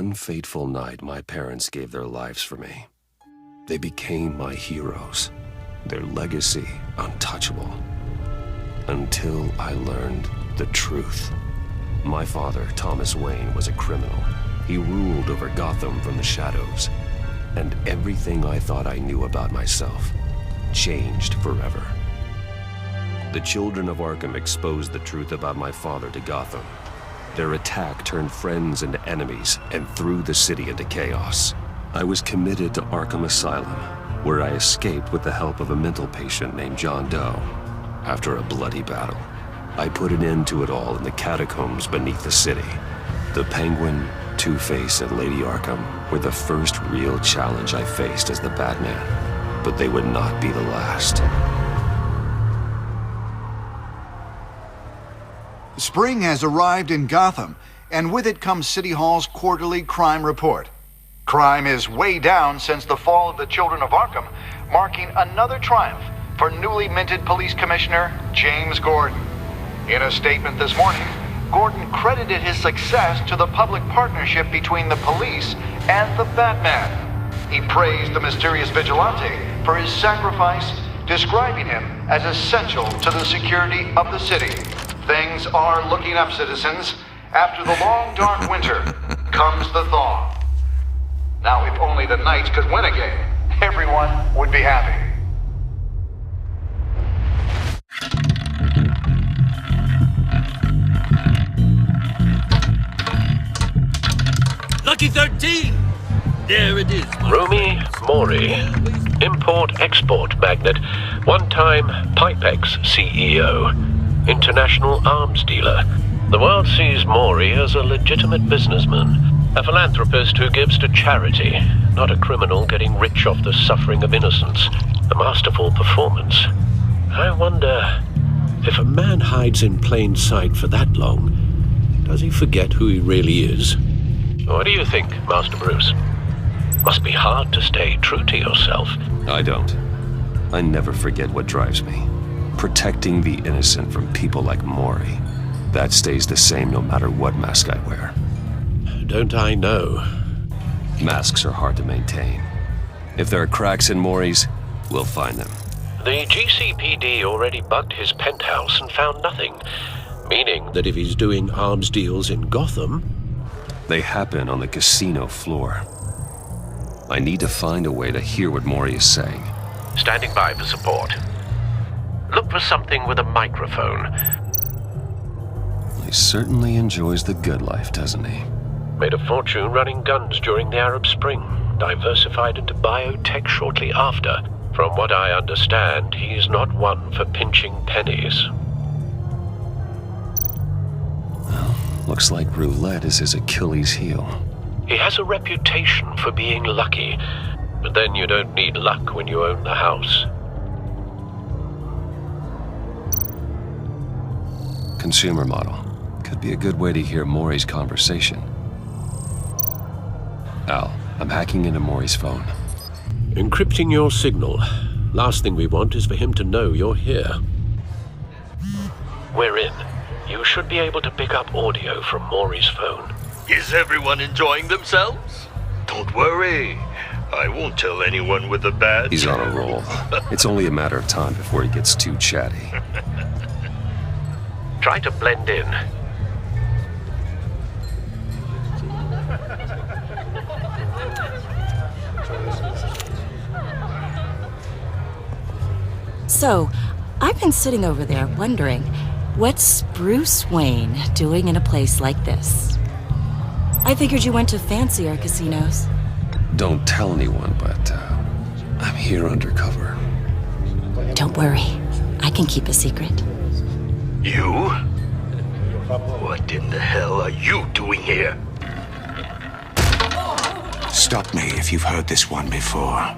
one fateful night, my parents gave their lives for me. They became my heroes, their legacy untouchable. Until I learned the truth. My father, Thomas Wayne, was a criminal. He ruled over Gotham from the shadows. And everything I thought I knew about myself changed forever. The children of Arkham exposed the truth about my father to Gotham. Their attack turned friends into enemies and threw the city into chaos. I was committed to Arkham Asylum, where I escaped with the help of a mental patient named John Doe. After a bloody battle, I put an end to it all in the catacombs beneath the city. The Penguin, Two-Face, and Lady Arkham were the first real challenge I faced as the Batman, but they would not be the last. Spring has arrived in Gotham, and with it comes City Hall's quarterly crime report. Crime is way down since the fall of the Children of Arkham, marking another triumph for newly minted Police Commissioner James Gordon. In a statement this morning, Gordon credited his success to the public partnership between the police and the Batman. He praised the mysterious vigilante for his sacrifice, describing him as essential to the security of the city. Things are looking up, citizens. After the long, dark winter comes the thaw. Now, if only the Knights could win a game, everyone would be happy. Lucky 13! There it is. Rumi Mori, import-export magnate, one-time Pipex CEO, international arms dealer. The world sees Mori as a legitimate businessman, a philanthropist who gives to charity, not a criminal getting rich off the suffering of innocence. A masterful performance. I wonder, if a man hides in plain sight for that long, does he forget who he really is? What do you think, Master Bruce? Must be hard to stay true to yourself. I don't. I never forget what drives me. Protecting the innocent from people like Mori. That stays the same no matter what mask I wear. Don't I know? Masks are hard to maintain. If there are cracks in Mori's, we'll find them. The GCPD already bugged his penthouse and found nothing. Meaning that if he's doing arms deals in Gotham... They happen on the casino floor. I need to find a way to hear what Mori is saying. Standing by for support. Look for something with a microphone. He certainly enjoys the good life, doesn't he? Made a fortune running guns during the Arab Spring. Diversified into biotech shortly after. From what I understand, he's not one for pinching pennies. Well, looks like roulette is his Achilles heel. He has a reputation for being lucky, but then you don't need luck when you own the house. Consumer model. Could be a good way to hear Mori's conversation. Al, I'm hacking into Mori's phone. Encrypting your signal. Last thing we want is for him to know you're here. We're in. You should be able to pick up audio from Mori's phone. Is everyone enjoying themselves? Don't worry. I won't tell anyone with a badge. He's on a roll. It's only a matter of time before he gets too chatty. Try to blend in. So, I've been sitting over there wondering, what's Bruce Wayne doing in a place like this? I figured you went to fancier casinos. Don't tell anyone, but I'm here undercover. Don't worry, I can keep a secret. You? What in the hell are you doing here? Stop me if you've heard this one before.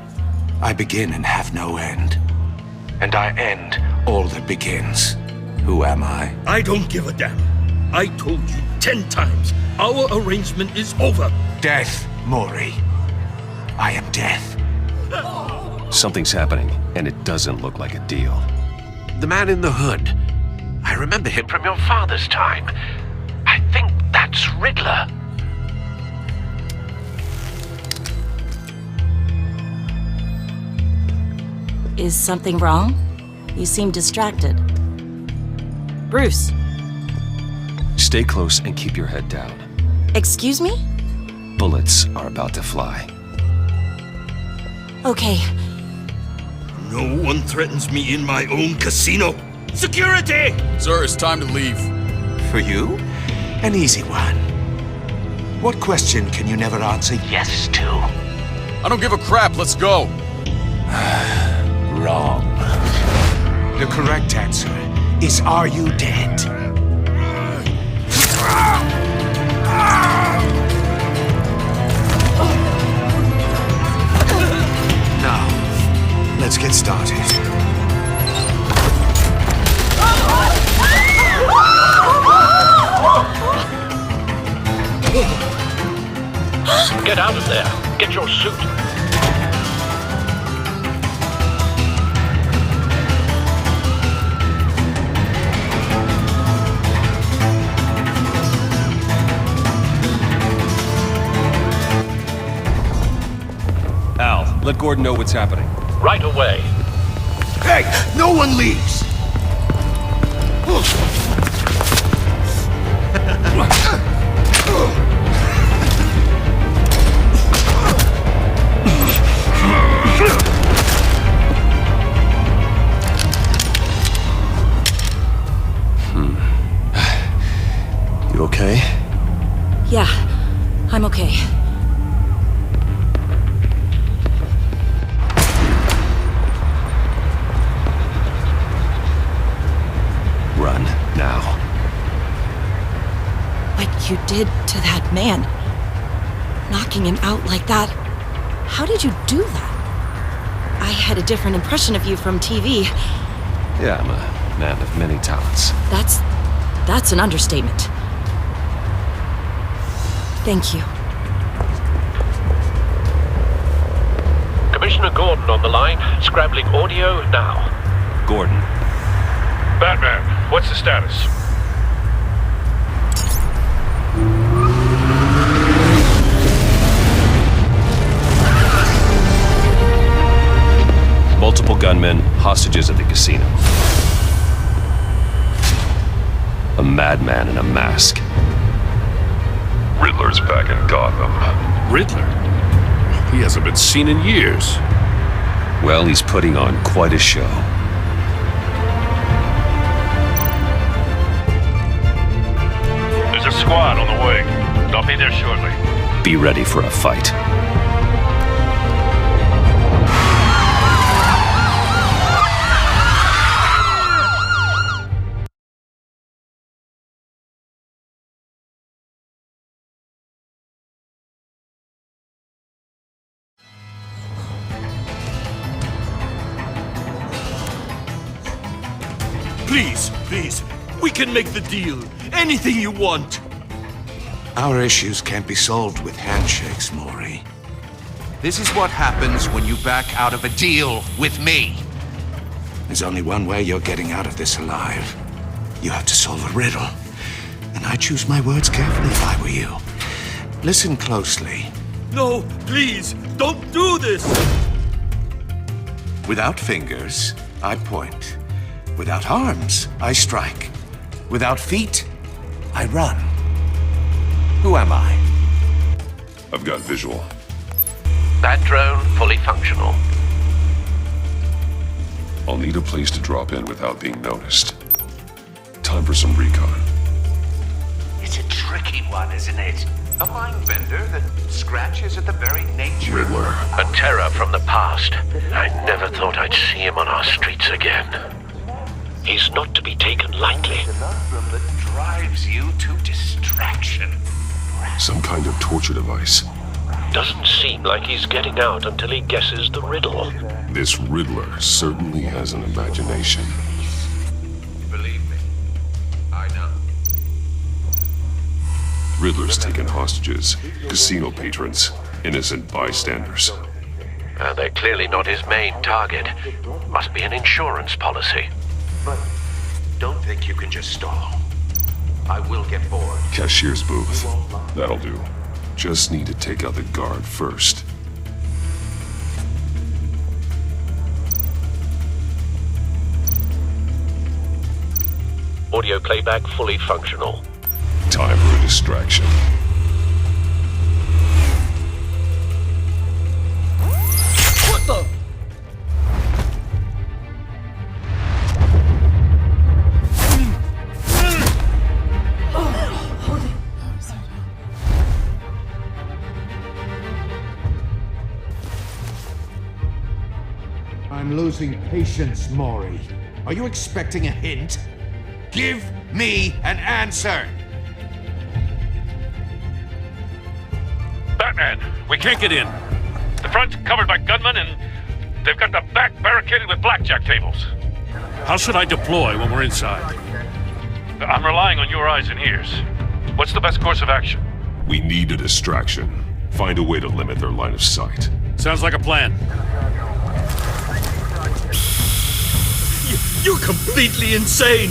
I begin and have no end. And I end all that begins. Who am I? I don't give a damn. I told you 10 times. Our arrangement is over. Death, Mori. I am death. Something's happening, and it doesn't look like a deal. The man in the hood. I remember him from your father's time. I think that's Riddler. Is something wrong? You seem distracted. Bruce. Stay close and keep your head down. Excuse me? Bullets are about to fly. Okay. No one threatens me in my own casino. Security! Sir, it's time to leave. For you? An easy one. What question can you never answer yes to? I don't give a crap, let's go. Wrong. The correct answer is, are you dead? Now, let's get started. Get out of there. Get your suit. Al, let Gordon know what's happening. Right away. Hey, no one leaves! You okay? Yeah, I'm okay. Run, now. What you did to that man, knocking him out like that, how did you do that? I had a different impression of you from TV. Yeah, I'm a man of many talents. That's an understatement. Thank you. Commissioner Gordon on the line. Scrabbling audio now. Gordon. Batman, what's the status? Multiple gunmen, hostages at the casino. A madman in a mask. Riddler's back in Gotham. Riddler? He hasn't been seen in years. Well, he's putting on quite a show. There's a squad on the way. I'll be there shortly. Be ready for a fight. Please, we can make the deal. Anything you want. Our issues can't be solved with handshakes, Maury. This is what happens when you back out of a deal with me. There's only one way you're getting out of this alive. You have to solve a riddle. And I choose my words carefully if I were you. Listen closely. No, please, don't do this! Without fingers, I point. Without arms, I strike. Without feet, I run. Who am I? I've got visual. That drone fully functional. I'll need a place to drop in without being noticed. Time for some recon. It's a tricky one, isn't it? A mind bender that scratches at the very nature. Riddler. A terror from the past. I never thought I'd see him on our streets again. He's not to be taken lightly. A conundrum that drives you to distraction. Some kind of torture device. Doesn't seem like he's getting out until he guesses the riddle. This Riddler certainly has an imagination. Believe me, I know. Riddler's taken hostages, casino patrons, innocent bystanders. They're clearly not his main target. Must be an insurance policy. But don't think you can just stall. I will get bored. Cashier's booth. That'll do. Just need to take out the guard first. Audio playback fully functional. Time for a distraction. What the? I'm losing patience, Maury. Are you expecting a hint? Give me an answer! Batman, we can't get in. The front's covered by gunmen, and they've got the back barricaded with blackjack tables. How should I deploy when we're inside? I'm relying on your eyes and ears. What's the best course of action? We need a distraction. Find a way to limit their line of sight. Sounds like a plan. You're completely insane!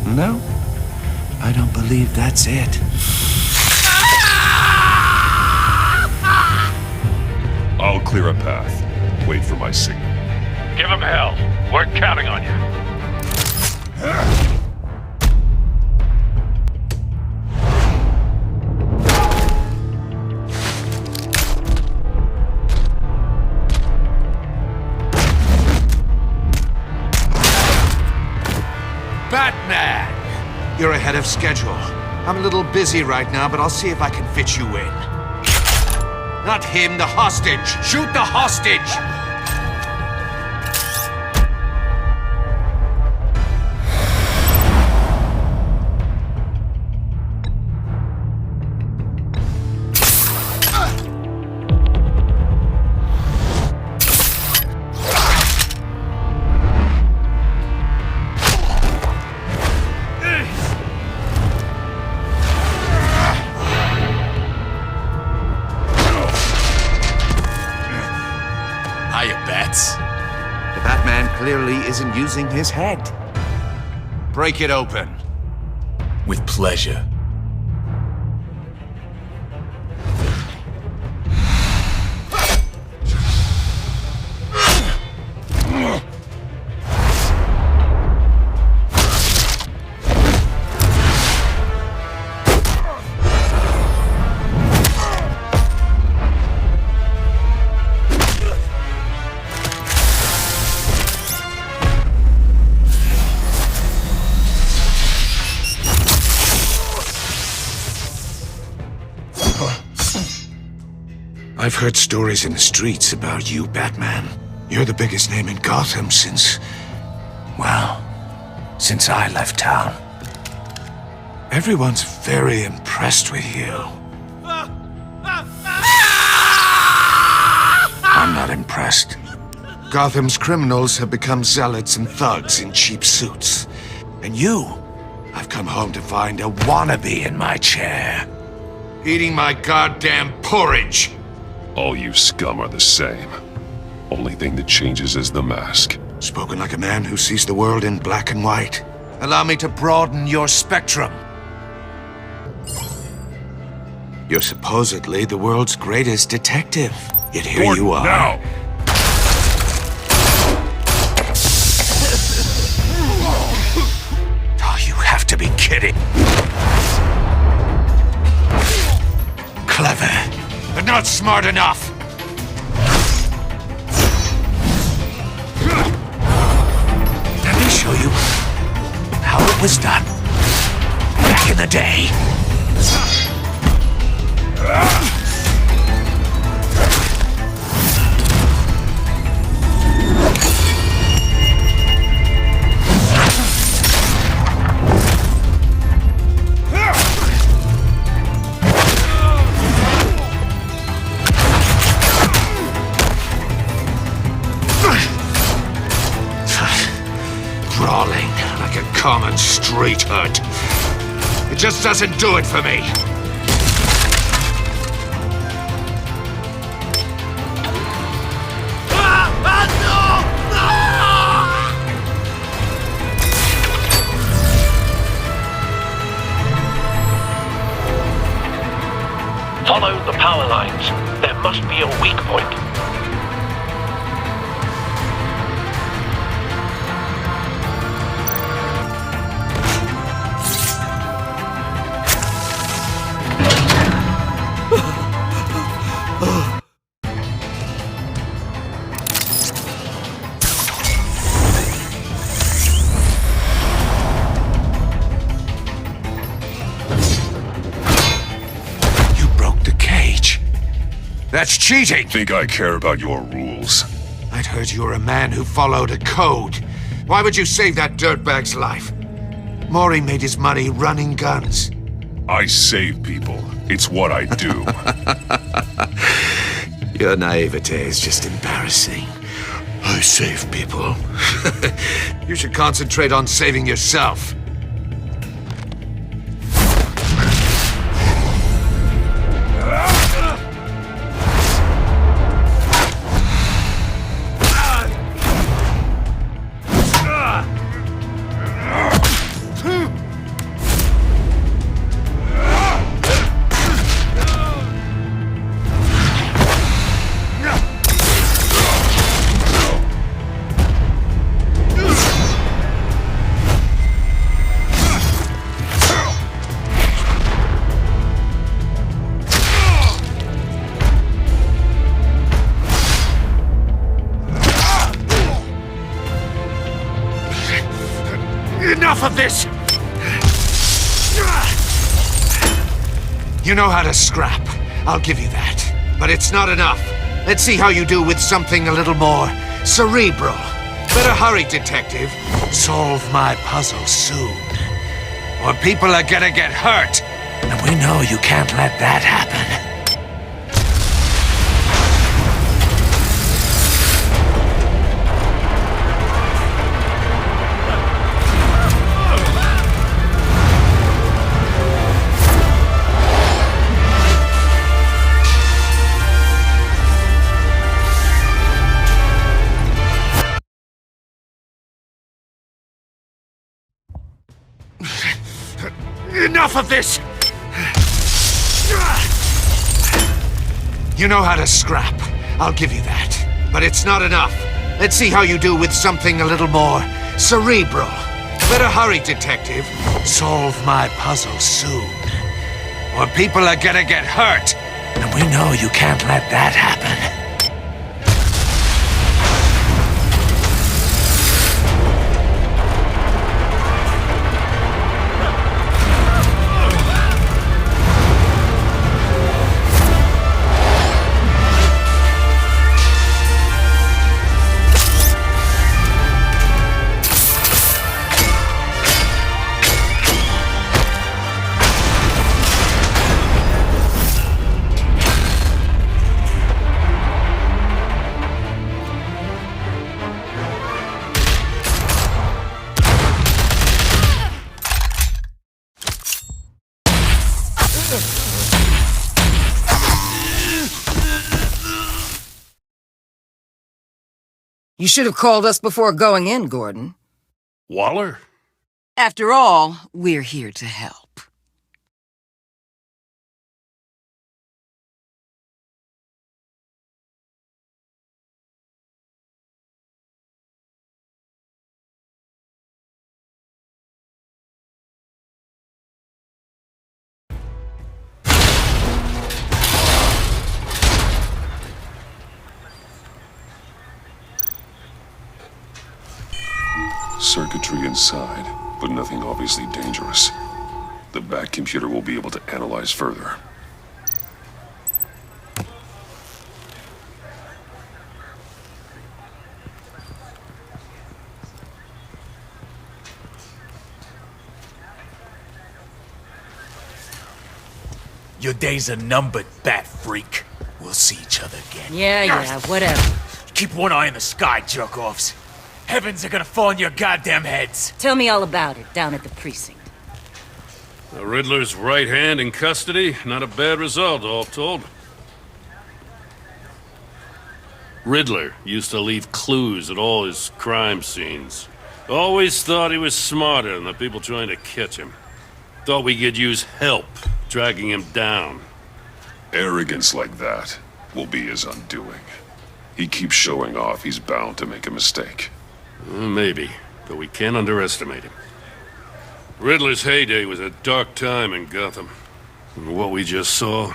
No, I don't believe that's it. I'll clear a path. Wait for my signal. Give him hell. We're counting on you. Batman! You're ahead of schedule. I'm a little busy right now, but I'll see if I can fit you in. Not him, the hostage! Shoot the hostage! The Batman clearly isn't using his head. Break it open. With pleasure. I've heard stories in the streets about you, Batman. You're the biggest name in Gotham since... well, since I left town. Everyone's very impressed with you. I'm not impressed. Gotham's criminals have become zealots and thugs in cheap suits. And you, I've come home to find a wannabe in my chair. Eating my goddamn porridge. All you scum are the same. Only thing that changes is the mask. Spoken like a man who sees the world in black and white. Allow me to broaden your spectrum. You're supposedly the world's greatest detective. Yet here Gordon, you are. now! Oh, you have to be kidding. Clever, but not smart enough. Let me show you how it was done back in the day. Brawling like a common street hood. It just doesn't do it for me. Follow the power lines. There must be a weak point. That's cheating! Think I care about your rules? I'd heard you were a man who followed a code. Why would you save that dirtbag's life? Maury made his money running guns. I save people. It's what I do. Your naivete is just embarrassing. I save people. You should concentrate on saving yourself. Enough of this! You know how to scrap. I'll give you that. But it's not enough. Let's see how you do with something a little more cerebral. Better hurry, detective. Solve my puzzle soon. Or people are gonna get hurt. And we know you can't let that happen. Enough of this! You know how to scrap. I'll give you that. But it's not enough. Let's see how you do with something a little more cerebral. Better hurry, detective. Solve my puzzle soon. Or people are gonna get hurt. And we know you can't let that happen. You should have called us before going in, Gordon. Waller? After all, we're here to help. Circuitry inside, but nothing obviously dangerous. The back computer will be able to analyze further. Your days are numbered, bat freak. We'll see each other again. Yeah, whatever. Keep one eye in the sky, jerk-offs. Heavens are gonna fall on your goddamn heads. Tell me all about it down at the precinct. The Riddler's right hand in custody. Not a bad result, all told. Riddler used to leave clues at all his crime scenes. Always thought he was smarter than the people trying to catch him. Thought we could use help dragging him down. Arrogance like that will be his undoing. He keeps showing off, he's bound to make a mistake. Maybe, but we can't underestimate him. Riddler's heyday was a dark time in Gotham. And what we just saw,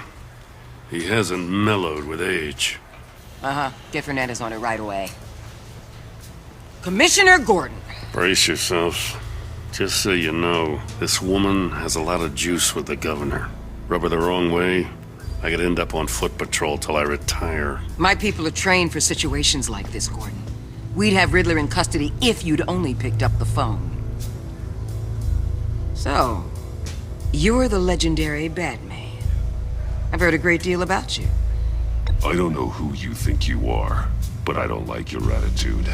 he hasn't mellowed with age. Get Fernandez on it right away. Commissioner Gordon. Brace yourselves. Just so you know, this woman has a lot of juice with the governor. Rub her the wrong way, I could end up on foot patrol till I retire. My people are trained for situations like this, Gordon. We'd have Riddler in custody if you'd only picked up the phone. So, you're the legendary Batman. I've heard a great deal about you. I don't know who you think you are, but I don't like your attitude.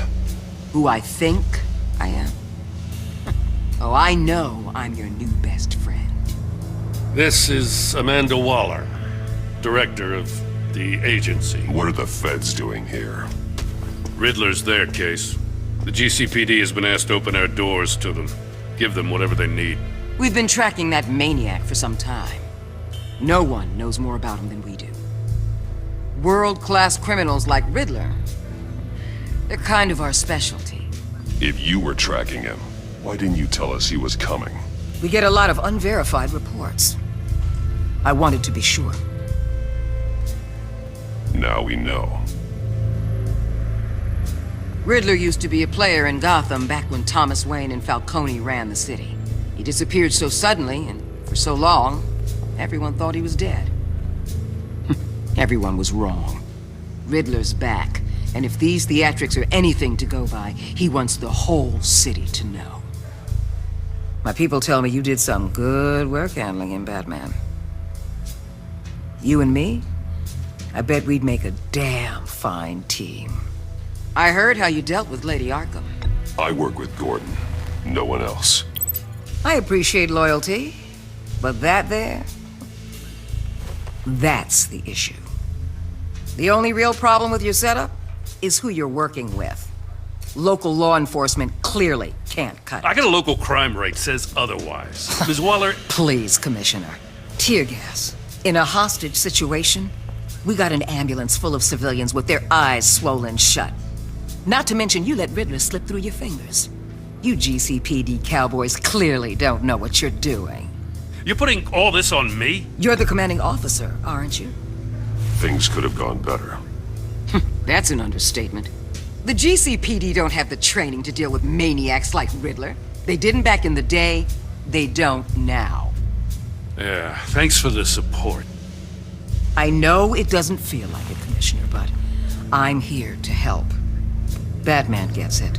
Who I think I am? Oh, I know I'm your new best friend. This is Amanda Waller, director of the agency. What are the feds doing here? Riddler's their case. The GCPD has been asked to open our doors to them, give them whatever they need. We've been tracking that maniac for some time. No one knows more about him than we do. World-class criminals like Riddler, they're kind of our specialty. If you were tracking him, why didn't you tell us he was coming? We get a lot of unverified reports. I wanted to be sure. Now we know. Riddler used to be a player in Gotham back when Thomas Wayne and Falcone ran the city. He disappeared so suddenly and for so long, everyone thought he was dead. Everyone was wrong. Riddler's back, and if these theatrics are anything to go by, he wants the whole city to know. My people tell me you did some good work handling him, Batman. You and me? I bet we'd make a damn fine team. I heard how you dealt with Lady Arkham. I work with Gordon. No one else. I appreciate loyalty, but that there, that's the issue. The only real problem with your setup is who you're working with. Local law enforcement clearly can't cut it. I got a local crime rate says otherwise. Ms. Waller... Please, Commissioner. Tear gas. In a hostage situation, we got an ambulance full of civilians with their eyes swollen shut. Not to mention you let Riddler slip through your fingers. You GCPD cowboys clearly don't know what you're doing. You're putting all this on me? You're the commanding officer, aren't you? Things could have gone better. That's an understatement. The GCPD don't have the training to deal with maniacs like Riddler. They didn't back in the day, they don't now. Yeah, thanks for the support. I know it doesn't feel like it, Commissioner, but I'm here to help. Batman gets it.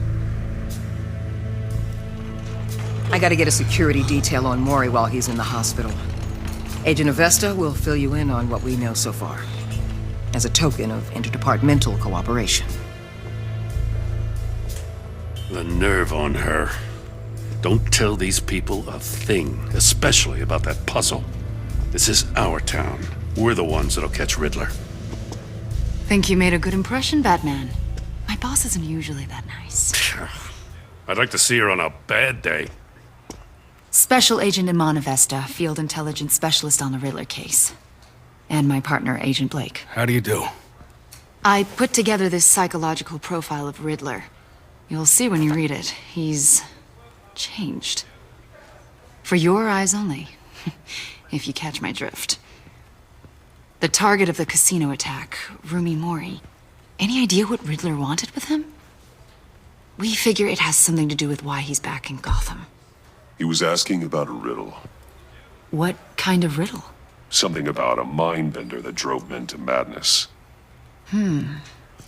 I gotta get a security detail on Mori while he's in the hospital. Agent Avesta will fill you in on what we know so far, as a token of interdepartmental cooperation. The nerve on her. Don't tell these people a thing, especially about that puzzle. This is our town. We're the ones that'll catch Riddler. Think you made a good impression, Batman? My boss isn't usually that nice. I'd like to see her on a bad day. Special Agent Iman Avesta, Field Intelligence Specialist on the Riddler case. And my partner, Agent Blake. How do you do? I put together this psychological profile of Riddler. You'll see when you read it. He's changed. For your eyes only, if you catch my drift. The target of the casino attack, Rumi Mori. Any idea what Riddler wanted with him? We figure it has something to do with why he's back in Gotham. He was asking about a riddle. What kind of riddle? Something about a mind bender that drove men to madness.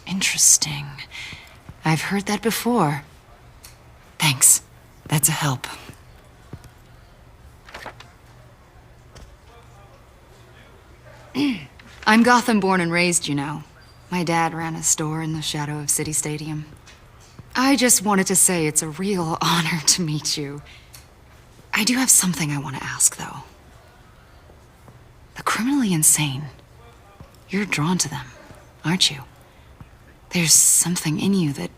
Interesting. I've heard that before. Thanks. That's a help. I'm Gotham born and raised, you know. My dad ran a store in the shadow of City Stadium. I just wanted to say it's a real honor to meet you. I do have something I want to ask, though. The criminally insane. You're drawn to them, aren't you? There's something in you that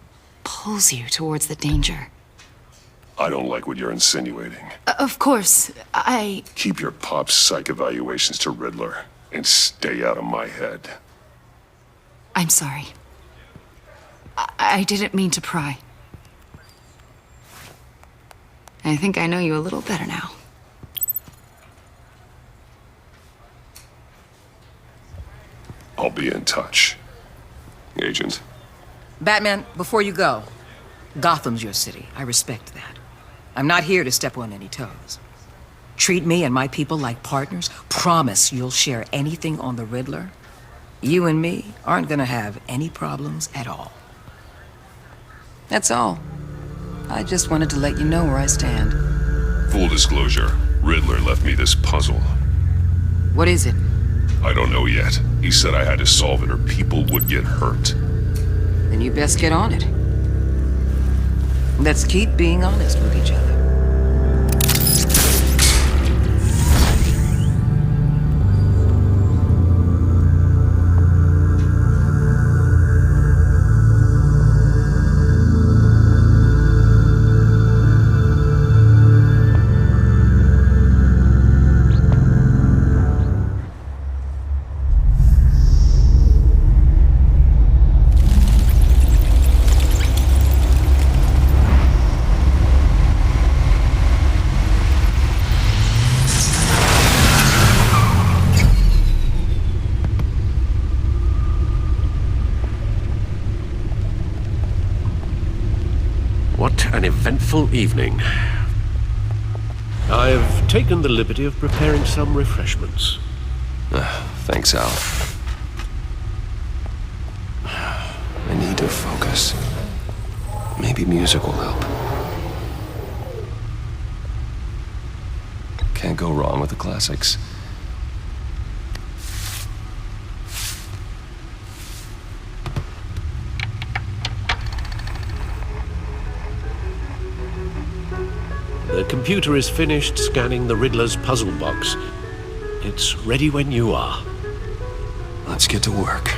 pulls you towards the danger. I don't like what you're insinuating. Of course, I... Keep your pop psych evaluations to Riddler and stay out of my head. I'm sorry. I didn't mean to pry. I think I know you a little better now. I'll be in touch. Agent. Batman, before you go, Gotham's your city. I respect that. I'm not here to step on any toes. Treat me and my people like partners. Promise you'll share anything on the Riddler. You and me aren't gonna have any problems at all. That's all. I just wanted to let you know where I stand. Full disclosure, Riddler left me this puzzle. What is it? I don't know yet. He said I had to solve it or people would get hurt. Then you best get on it. Let's keep being honest with each other. What an eventful evening. I've taken the liberty of preparing some refreshments. Thanks, Al. I need to focus. Maybe music will help. Can't go wrong with the classics. The computer is finished scanning the Riddler's puzzle box. It's ready when you are. Let's get to work.